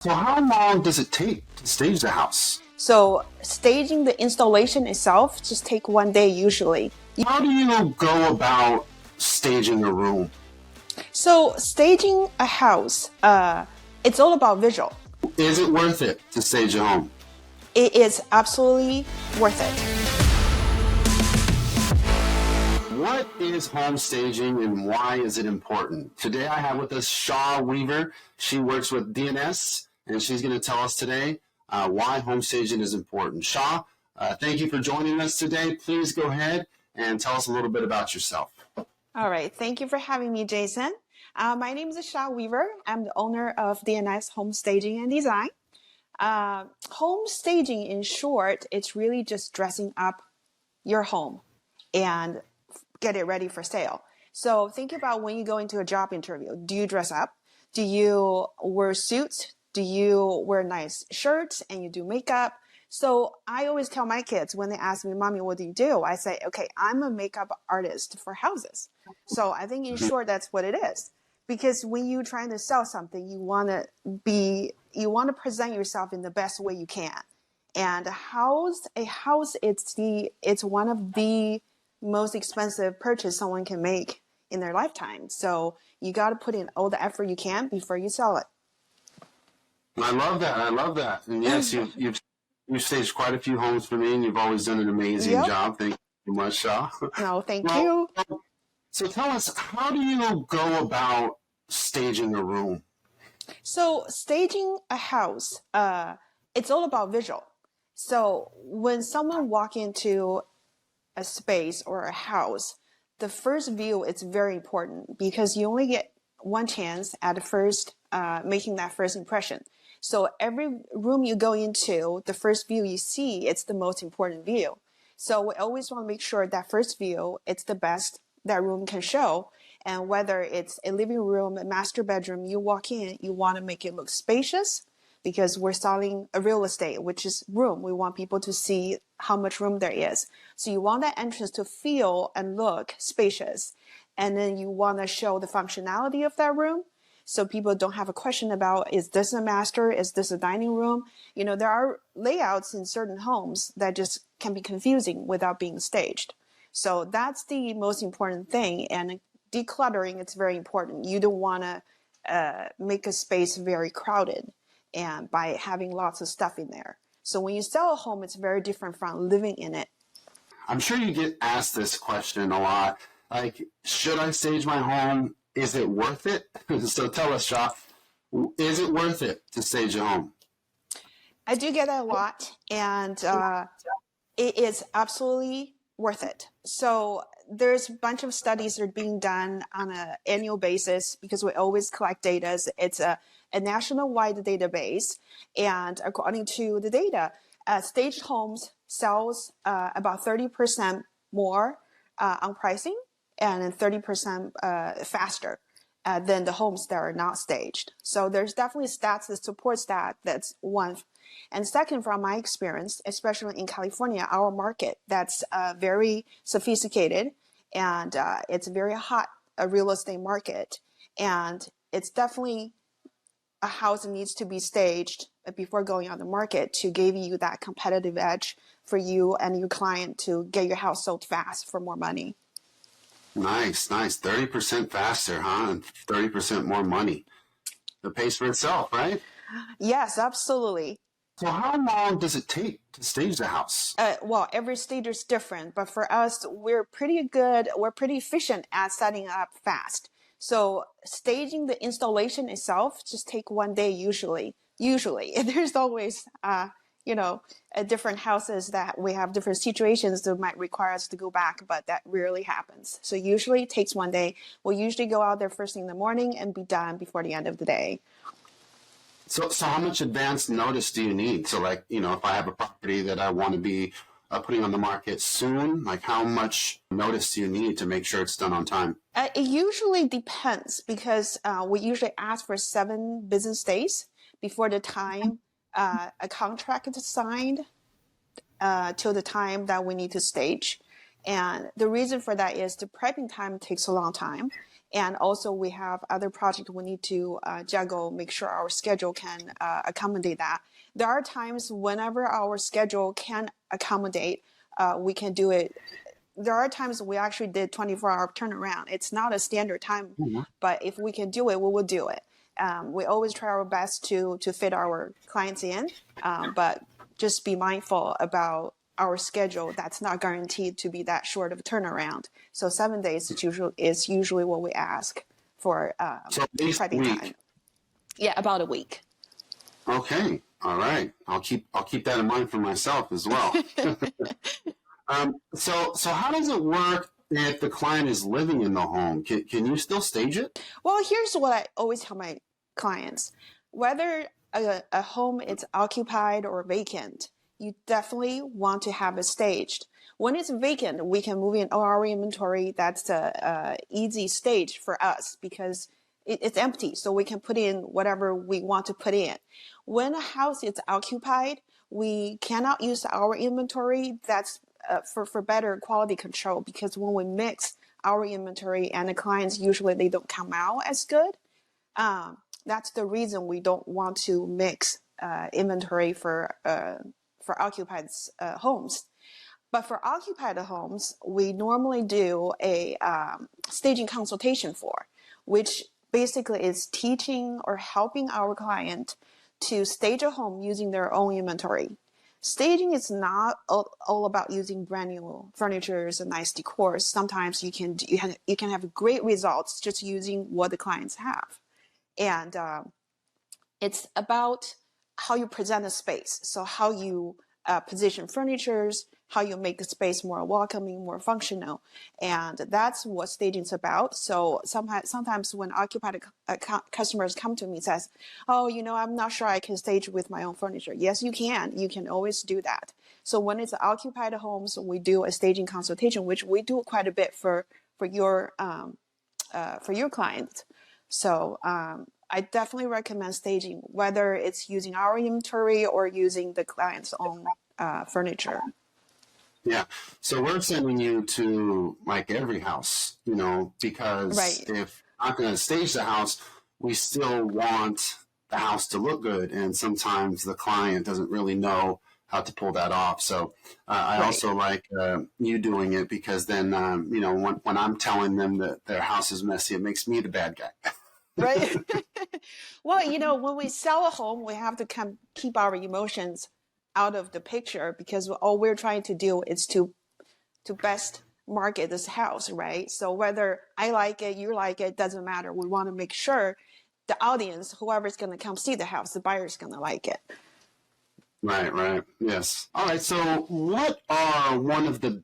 So how long does it take to stage the house? So staging the installation itself just take one day usually. How do you go about staging a room? So staging a house, it's all about visual. Is it worth it to stage a home? It is absolutely worth it. What is home staging and why is it important? Today I have with us Sha Weaver. She works with DNS and she's going to tell us today why home staging is important. Sha, thank you for joining us today. Please go ahead and tell us a little bit about yourself. All right. Thank you for having me, Jason. My name is Sha Weaver. I'm the owner of DNS Home Staging and Design. Home staging, in short, it's really just dressing up your home and get it ready for sale. So think about when you go into a job interview. Do you dress up? Do you wear suits? Do you wear nice shirts and you do makeup? So I always tell my kids when they ask me, Mommy, what do you do? I say, okay, I'm a makeup artist for houses. So I think in short, that's what it is. Because when you're trying to sell something, you want to present yourself in the best way you can. And a house, it's one of the most expensive purchase someone can make in their lifetime. So you got to put in all the effort you can before you sell it. I love that. I love that. And yes, you've staged quite a few homes for me, and you've always done an amazing job. Thank you so much, Sha. No, thank you. So tell us, how do you go about staging a room? So staging a house, it's all about visual. So when someone walk into a space or a house, the first view is very important because you only get one chance at first making that first impression. So every room you go into, the first view you see, it's the most important view. So we always want to make sure that first view, it's the best that room can show. And whether it's a living room, a master bedroom, you walk in, you want to make it look spacious because we're selling a real estate, which is room. We want people to see how much room there is. So you want that entrance to feel and look spacious. And then you want to show the functionality of that room. So people don't have a question about, is this a master? Is this a dining room? You know, there are layouts in certain homes that just can be confusing without being staged. So that's the most important thing. And decluttering, it's very important. You don't want to make a space very crowded and by having lots of stuff in there. So when you sell a home, it's very different from living in it. I'm sure you get asked this question a lot. Like, should I stage my home? Is it worth it? So tell us, Sha, is it worth it to stage a home? I do get that a lot, and it is absolutely worth it. So there's a bunch of studies that are being done on an annual basis because we always collect data. It's a national-wide database, and according to the data, staged homes sells about 30% more on pricing and 30% faster than the homes that are not staged. So there's definitely stats that supports that. That's one. And second, from my experience, especially in California, our market, that's very sophisticated and it's very hot, a real estate market. And it's definitely a house that needs to be staged before going on the market to give you that competitive edge for you and your client to get your house sold fast for more money. Nice. 30% faster, huh? And 30% more money. It pays for itself, right? Yes, absolutely. So how long does it take to stage the house? Well, every stage is different, but for us, we're pretty efficient at setting up fast. So staging the installation itself just take one day usually. There's always, different houses that we have different situations that might require us to go back, but that rarely happens. So usually it takes one day. We'll usually go out there first thing in the morning and be done before the end of the day. So how much advance notice do you need? So like, if I have a property that I want to be putting on the market soon, like how much notice do you need to make sure it's done on time? It usually depends because we usually ask for 7 business days before the time a contract is signed till the time that we need to stage. And the reason for that is the prepping time takes a long time. And also we have other projects we need to juggle, make sure our schedule can accommodate that. There are times whenever our schedule can accommodate, we can do it. There are times we actually did 24-hour turnaround. It's not a standard time, but if we can do it, we will do it. We always try our best to fit our clients in, but just be mindful about our schedule. That's not guaranteed to be that short of a turnaround. So 7 days is usually what we ask for So at least a prepping week. time. Yeah, about a week. Okay. All right. I'll keep that in mind for myself as well. So how does it work if the client is living in the home? Can you still stage it? Well, here's what I always tell my clients. Whether a home is occupied or vacant, you definitely want to have it staged. When it's vacant, we can move in all our inventory. That's a easy stage for us because it's empty, so we can put in whatever we want to put in. When a house is occupied, we cannot use our inventory. That's for better quality control, because when we mix our inventory and the clients, usually they don't come out as good. That's the reason we don't want to mix inventory for occupied homes. But for occupied homes, we normally do a staging consultation for, which basically is teaching or helping our client to stage a home using their own inventory. Staging is not all about using brand new furniture and nice decors. Sometimes you can have great results just using what the clients have, and it's about how you present the space. So how you position furnitures, how you make the space more welcoming, more functional. And that's what staging is about. So sometimes when occupied customers come to me and says, oh, I'm not sure I can stage with my own furniture. Yes, you can. You can always do that. So when it's occupied homes, we do a staging consultation, which we do quite a bit for your clients. So I definitely recommend staging, whether it's using our inventory or using the client's own furniture. Yeah. So we're sending you to like every house, because Right. if we're not going to stage the house, we still want the house to look good. And sometimes the client doesn't really know how to pull that off. So I Right. also like you doing it, because then, when I'm telling them that their house is messy, it makes me the bad guy. Right. Well, when we sell a home, we have to keep our emotions out of the picture, because all we're trying to do is to best market this house, right? So whether I like it, you like it, doesn't matter. We want to make sure the audience, whoever's going to come see the house, the buyer's going to like it. Right. Yes. All right. So what are one of the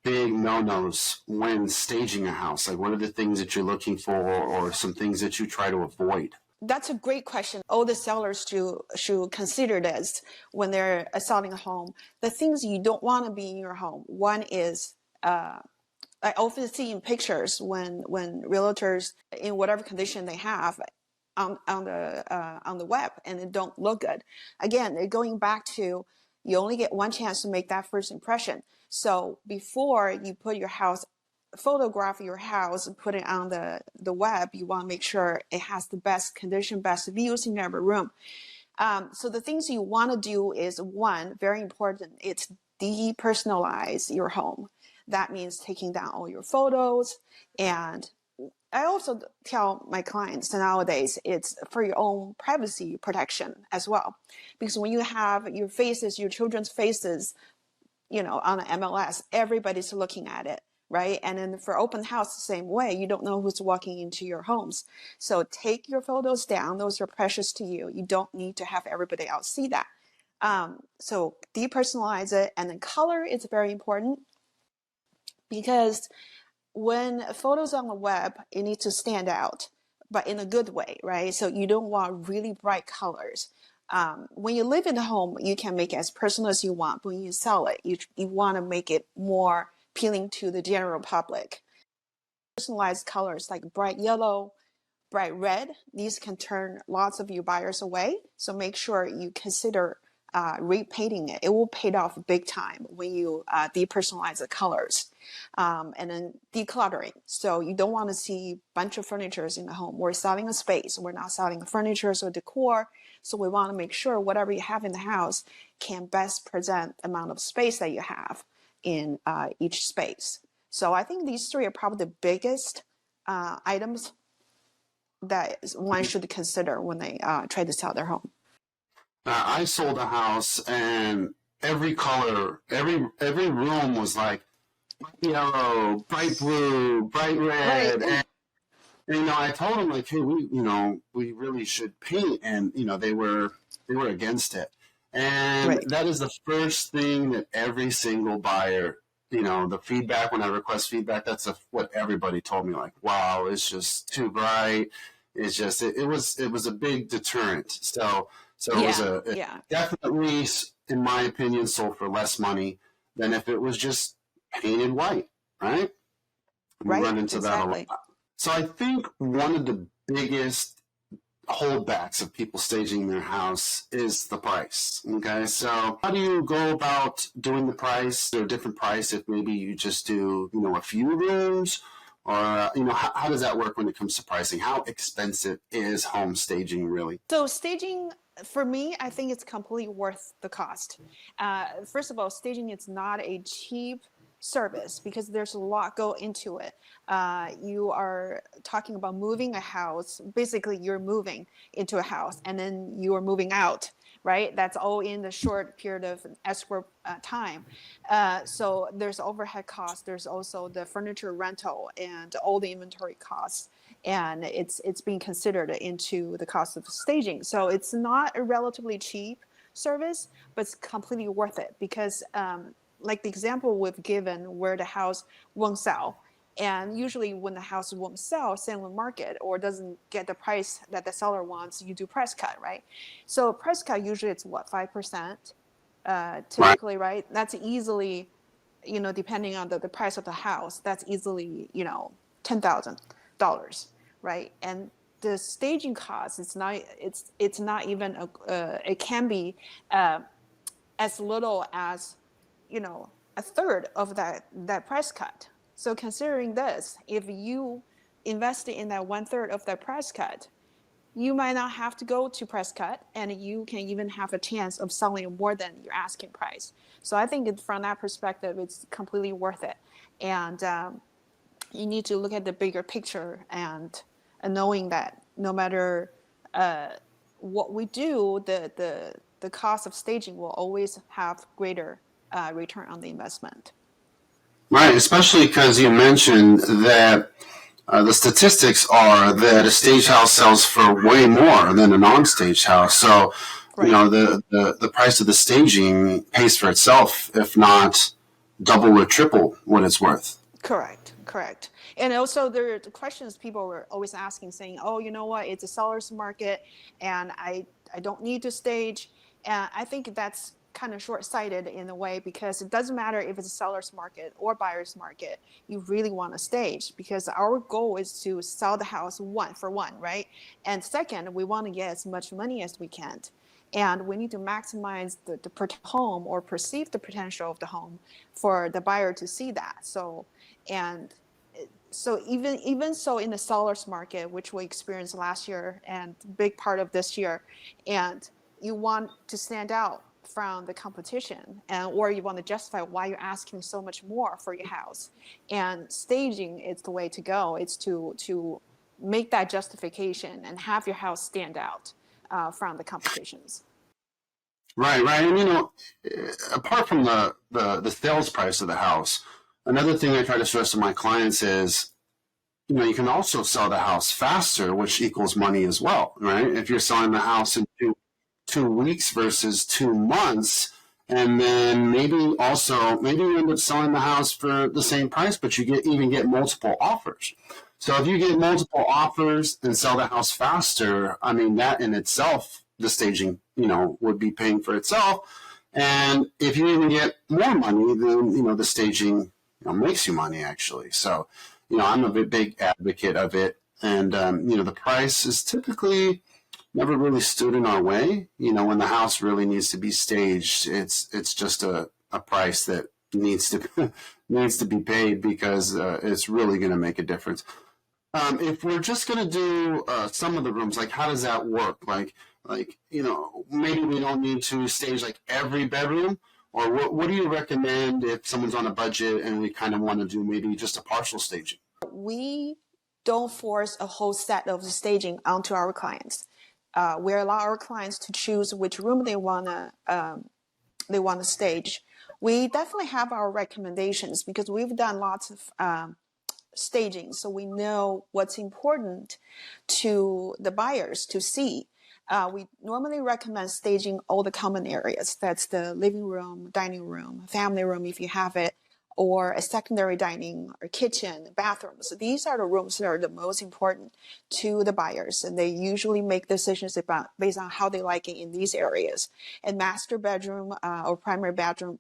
big no-nos when staging a house? Like, what are the things that you're looking for, or some things that you try to avoid? That's a great question. All the sellers should consider this when they're selling a home. The things you don't want to be in your home. One is, I often see in pictures when realtors, in whatever condition they have on the web, and it don't look good. Again, going back to, you only get one chance to make that first impression. So before you photograph your house and put it on the web, you want to make sure it has the best condition, best views in every room. So the things you want to do is, one, very important, it's depersonalize your home. That means taking down all your photos. And I also tell my clients nowadays, it's for your own privacy protection as well. Because when you have your faces, your children's faces, on an MLS, everybody's looking at it, right? And then for open house, the same way, you don't know who's walking into your homes. So take your photos down. Those are precious to you. You don't need to have everybody else see that. So depersonalize it. And then color is very important, because when photos on the web, it needs to stand out, but in a good way, right? So you don't want really bright colors. When you live in the home, you can make it as personal as you want. When you sell it, you want to make it more appealing to the general public. Personalized colors like bright yellow, bright red, these can turn lots of your buyers away. So make sure you consider repainting it. It will pay off big time when you depersonalize the colors, and then decluttering. So you don't want to see a bunch of furniture in the home. We're selling a space. We're not selling furniture or decor. So we want to make sure whatever you have in the house can best present the amount of space that you have in each space. So I think these three are probably the biggest items that one should consider when they try to sell their home. I sold a house and every color, every room was like yellow, bright blue, bright red. Right. And I told them like, hey, we really should paint, and they were against it. And Right. that is the first thing that every single buyer, the feedback when I request feedback, that's what everybody told me, like, wow, it's just too bright. It's just it was a big deterrent. So it was it definitely, in my opinion, sold for less money than if it was just painted white, right? We Right. run into that a lot. So I think one of the biggest holdbacks of people staging their house is the price. Okay, so how do you go about doing the price or a different price if maybe you just do a few rooms, or how does that work when it comes to pricing? How expensive is home staging really? So staging, for me, I think it's completely worth the cost. First of all, staging is not a cheap service because there's a lot go into it. You are talking about moving a house. Basically, you're moving into a house and then you are moving out, right? That's all in the short period of escrow time. So there's overhead costs. There's also the furniture rental and all the inventory costs. And it's being considered into the cost of staging. So it's not a relatively cheap service, but it's completely worth it because like the example we've given where the house won't sell. And usually when the house won't sell in the market or doesn't get the price that the seller wants, you do price cut, right? So price cut, usually it's what, 5%? Typically, right? That's easily, depending on the price of the house, that's easily, $10,000, right? And the staging cost, it's not even, it can be as little as, a third of that price cut. So considering this, if you invested in that 1/3 of that price cut, you might not have to go to price cut, and you can even have a chance of selling more than your asking price. So I think from that perspective, it's completely worth it. And you need to look at the bigger picture and knowing that no matter what we do, the cost of staging will always have greater return on the investment. Right, especially because you mentioned that the statistics are that a stage house sells for way more than a non-stage house. So, Right. The price of the staging pays for itself, if not double or triple what it's worth. Correct. And also there are the questions people were always asking, saying, oh, you know what, it's a seller's market and I don't need to stage. And I think that's kind of short-sighted in a way because it doesn't matter if it's a seller's market or buyer's market, you really want to stage because our goal is to sell the house one for one, right? And second, we want to get as much money as we can. And we need to maximize the home or perceive the potential of the home for the buyer to see that. So even so in the seller's market, which we experienced last year and big part of this year, and you want to stand out from the competition, or you want to justify why you're asking so much more for your house, and staging is the way to go. It's to make that justification and have your house stand out from the competitions. Right. And apart from the sales price of the house, another thing I try to stress to my clients is, you can also sell the house faster, which equals money as well, right? If you're selling the house in two weeks versus 2 months, and then maybe you end up selling the house for the same price, but you even get multiple offers. So if you get multiple offers and sell the house faster, I mean, that in itself, the staging, would be paying for itself. And if you even get more money, then, the staging makes you money actually. So, I'm a big advocate of it. And, the price is typically never really stood in our way. You know, when the house really needs to be staged, it's just a price that needs to needs to be paid because it's really going to make a difference. If we're just going to do some of the rooms, like how does that work? Like you know, maybe we don't need to stage like every bedroom, or what do you recommend if someone's on a budget and we kind of want to do maybe just a partial staging? We don't force a whole set of staging onto our clients. We allow our clients to choose which room they wanna stage. We definitely have our recommendations because we've done lots of staging, so we know what's important to the buyers to see. We normally recommend staging all the common areas. That's the living room, dining room, family room if you have it, or a secondary dining or kitchen, bathrooms. These are the rooms that are the most important to the buyers, and they usually make decisions based on how they like it in these areas. And master bedroom or primary bedroom,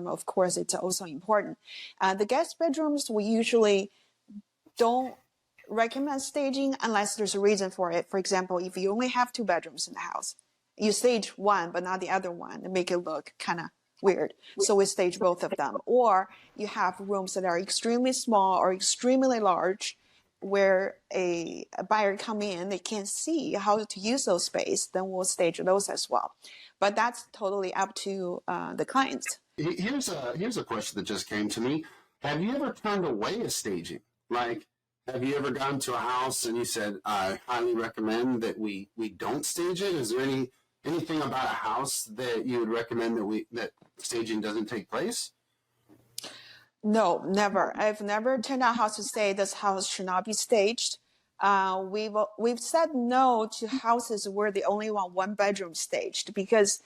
of course, it's also important. The guest bedrooms, we usually don't recommend staging unless there's a reason for it. For example, if you only have 2 bedrooms in the house, you stage one but not the other one and make it look kind of weird. So we stage both of them. Or you have rooms that are extremely small or extremely large where a buyer come in, they can't see how to use those space, then we'll stage those as well. But that's totally up to the clients. Here's a question that just came to me. Have you ever turned away a staging? Like, have you ever gone to a house and you said, I highly recommend that we don't stage it? Is there anything about a house that you would recommend that staging doesn't take place? No, never. I've never turned down a house to say this house should not be staged. We've said no to houses where they only want 1 bedroom staged because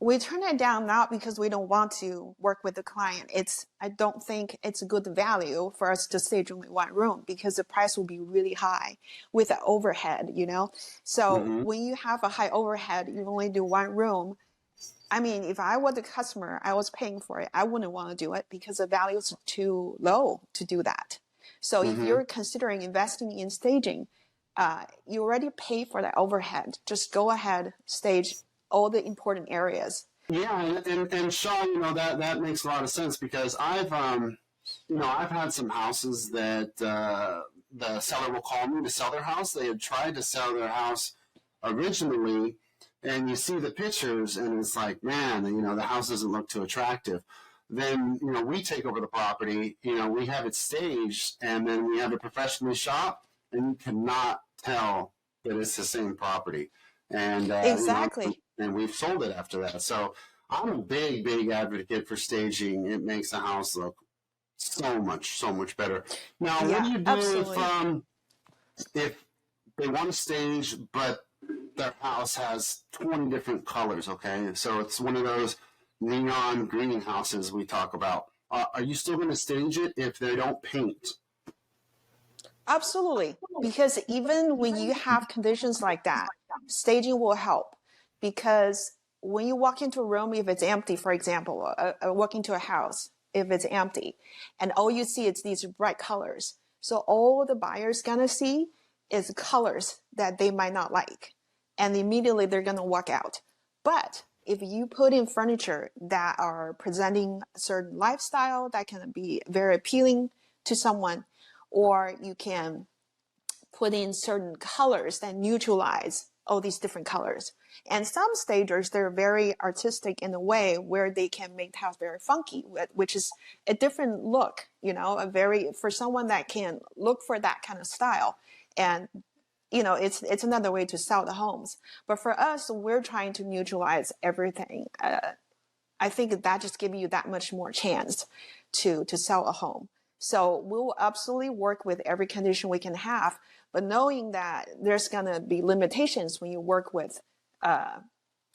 we turn it down not because we don't want to work with the client. I don't think it's a good value for us to stage only 1 room because the price will be really high with the overhead, you know? So when you have a high overhead, you only do 1 room. I mean, if I were the customer, I was paying for it, I wouldn't want to do it because the value is too low to do that. So if you're considering investing in staging, you already pay for that overhead. Just go ahead, stage all the important areas. Yeah, and Sean, you know, that makes a lot of sense because I've had some houses that the seller will call me to sell their house. They had tried to sell their house originally, and you see the pictures, and it's like, man, you know, the house doesn't look too attractive. Then, you know, we take over the property, you know, we have it staged, and then we have it professionally shopped, and you cannot tell that it's the same property. And Exactly. you know, and we've sold it after that. So I'm a big advocate for staging. It makes the house look so much better. Now, what do Yeah, you do if they want to stage, but their house has 20 different colors? Okay, so it's one of those neon greenhouses we talk about. Are you still going to stage it if they don't paint? Absolutely. Because even when you have conditions like that, staging will help. Because when you walk into a room, if it's empty, for example, walk into a house, if it's empty, and all you see is these bright colors. So all the buyer's gonna see is colors that they might not like. And immediately they're gonna walk out. But if you put in furniture that are presenting a certain lifestyle that can be very appealing to someone, or you can put in certain colors that neutralize all these different colors. And some stagers, they're very artistic in a way where they can make the house very funky, which is a different look, you know, for someone that can look for that kind of style. And, you know, it's another way to sell the homes. But for us, we're trying to neutralize everything. I think that just gives you that much more chance to sell a home. So we'll absolutely work with every condition we can have, but knowing that there's going to be limitations when you work with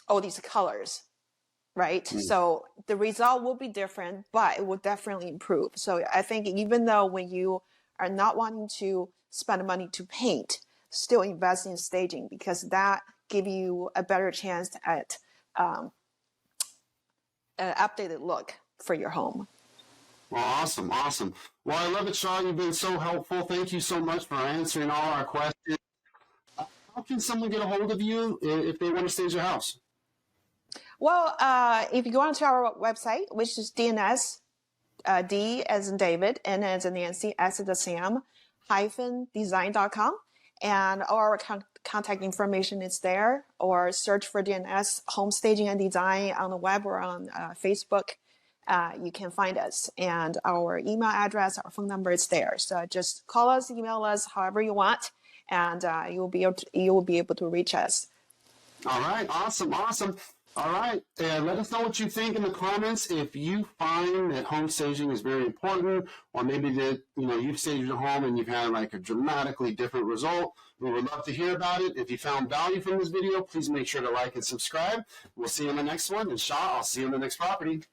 all these colors, right? So the result will be different, but it will definitely improve. So I think even though when you are not wanting to spend money to paint, still invest in staging because that give you a better chance at an updated look for your home. Well, awesome. Well, I love it, Sean. You've been so helpful. Thank you so much for answering all our questions. how can someone get a hold of you if they want to stage their house? Well, if you go onto our website, which is DNS, D as in David, N as in Nancy, S as in Sam, -design.com, and all our contact information is there, or search for DNS Home Staging and Design on the web or on Facebook. You can find us, and our email address, our phone number is there. So just call us, email us, however you want, and you will be able to reach us. All right, awesome. All right, and let us know what you think in the comments. If you find that home staging is very important, or maybe that you've staged your home and you've had like a dramatically different result, we would love to hear about it. If you found value from this video, please make sure to like and subscribe. We'll see you on the next one. And Sha, I'll see you on the next property.